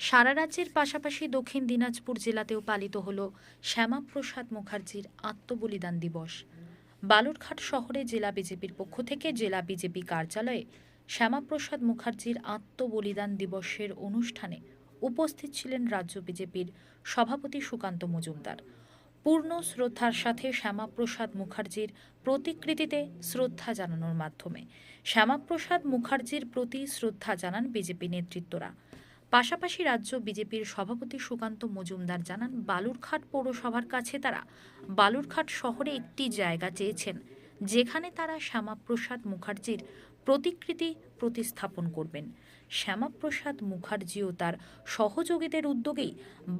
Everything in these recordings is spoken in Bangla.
সারা রাজ্যের পাশাপাশি দক্ষিণ দিনাজপুর জেলাতেও পালিত হল শ্যামাপ্রসাদ মুখার্জির আত্মবলিদান দিবস। বালুরঘাট শহরে জেলা বিজেপির পক্ষ থেকে জেলা বিজেপি কার্যালয়ে শ্যামাপ্রসাদ মুখার্জির আত্মবলিদান দিবসের অনুষ্ঠানে উপস্থিত ছিলেন রাজ্য বিজেপির সভাপতি সুকান্ত মজুমদার। পূর্ণ শ্রদ্ধার সাথে শ্যামাপ্রসাদ মুখার্জির প্রতিকৃতিতে শ্রদ্ধা জানানোর মাধ্যমে শ্যামাপ্রসাদ মুখার্জির প্রতি শ্রদ্ধা জানান বিজেপি নেতৃত্বরা। পাশাপাশি রাজ্য বিজেপির সভাপতি সুকান্ত মজুমদার জানান, বালুরঘাট পৌরসভার কাছে তারা বালুরঘাট শহরে একটি জায়গা চেয়েছেন যেখানে তারা শ্যামাপ্রসাদ মুখার্জির প্রতিকৃতি প্রতিস্থাপন করবেন। শ্যামাপ্রসাদ মুখার্জি ও তার সহযোগীদের উদ্যোগেই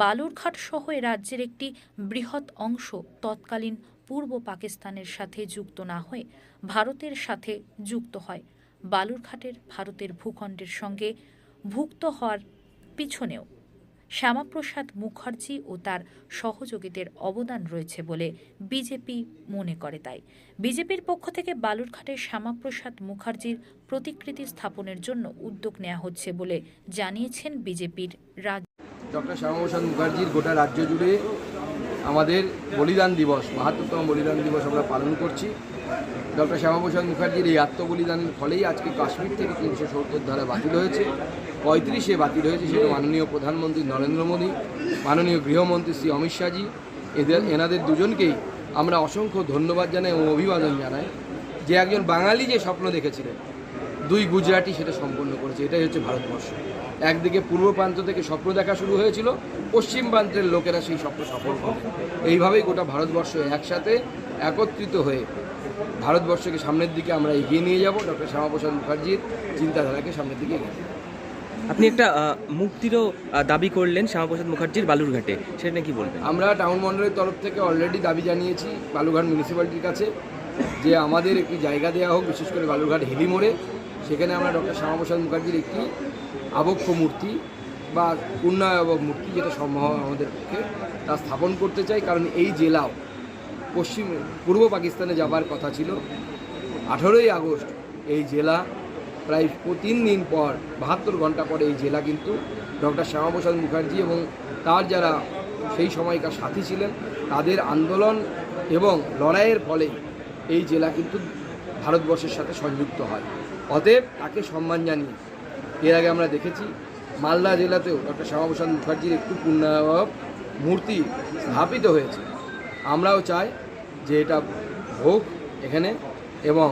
বালুরঘাট সহ রাজ্যের একটি বৃহৎ অংশ তৎকালীন পূর্ব পাকিস্তানের সাথে যুক্ত না হয়ে ভারতের সাথে যুক্ত হয়। বালুরঘাটের ভারতের ভূখণ্ডের সঙ্গে ভুক্ত হওয়ার পিছনেও শ্যামাপ্রসাদ মুখার্জি ও তার সহযোগীদের অবদান রয়েছে বলে বিজেপি মনে করে। তাই বিজেপির পক্ষ থেকে বালুরঘাটের শ্যামাপ্রসাদ মুখার্জির প্রতিকৃতি স্থাপনের জন্য উদ্যোগ নেওয়া হচ্ছে বলে জানিয়েছেন বিজেপির রাজ্য। ডক্টর শ্যামাপ্রসাদ মুখার্জির গোটা রাজ্য জুড়ে আমাদের বলিদান দিবস, ৭২তম বলিদান দিবস আমরা পালন করছি। ডক্টর শ্যামাপ্রসাদ মুখার্জির এই আত্মবলিদানের ফলেই আজকে কাশ্মীর থেকে ৩৭০ ধারা বাতিল হয়েছে, ৩৫-এ বাতিল হয়েছে। সেটা মাননীয় প্রধানমন্ত্রী নরেন্দ্র মোদী, মাননীয় গৃহমন্ত্রী শ্রী অমিত শাহজি, এনাদের দুজনকেই আমরা অসংখ্য ধন্যবাদ জানাই ও অভিবাদন জানাই যে একজন বাঙালি যে স্বপ্ন দেখেছিলেন, দুই গুজরাটি সেটা সম্পন্ন করেছে। এটাই হচ্ছে ভারতবর্ষ। একদিকে পূর্ব প্রান্ত থেকে স্বপ্ন দেখা শুরু হয়েছিল, পশ্চিম প্রান্তের লোকেরা সেই স্বপ্ন সফল করে। এইভাবেই গোটা ভারতবর্ষ একসাথে একত্রিত হয়ে ভারতবর্ষকে সামনের দিকে আমরা এগিয়ে নিয়ে যাব। ডক্টর শ্যামাপ্রসাদ মুখার্জির চিন্তাধারাকে সামনের দিকে এগিয়ে। আপনি একটা মুক্তিরও দাবি করলেন শ্যামাপ্রসাদ মুখার্জির বালুরঘাটে, সেটা কি বলবেন? আমরা টাউন মন্ডলের তরফ থেকে অলরেডি দাবি জানিয়েছি বালুরঘাট মিউনিসিপ্যালিটির কাছে যে আমাদের একটি জায়গা দেওয়া হোক, বিশেষ করে বালুরঘাট হেলি মোড়ে। সেখানে আমরা ডক্টর শ্যামাপ্রসাদ মুখার্জির একটি আবক্ষ মূর্তি বা পূর্ণাবক মূর্তি, যেটা সম্ভব আমাদের পক্ষে, তা স্থাপন করতে চাই। কারণ এই জেলাও পূর্ব পাকিস্তানে যাবার কথা ছিল। 18ই আগস্ট এই জেলা প্রায় 3 দিন পর, 72 ঘন্টা পরে এই জেলা কিন্তু ডক্টর শ্যামাপ্রসাদ মুখার্জি এবং তার যারা সেই সময়কার সাথী ছিলেন তাদের আন্দোলন এবং লড়াইয়ের ফলে এই জেলা কিন্তু ভারতবর্ষের সাথে সংযুক্ত হয়। অতএব তাকে সম্মান জানিয়ে এর আগে আমরা দেখেছি মালদা জেলাতেও ডক্টর শ্যামাপ্রসাদ মুখার্জির একটু পূর্ণাবক মূর্তি স্থাপিত হয়েছে। আমরাও চাই যে এটা হোক এখানে, এবং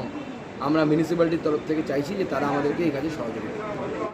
আমরা মিউনিসিপ্যালিটির তরফ থেকে চাইছি যে তারা আমাদেরকে এই কাজে সহযোগিতা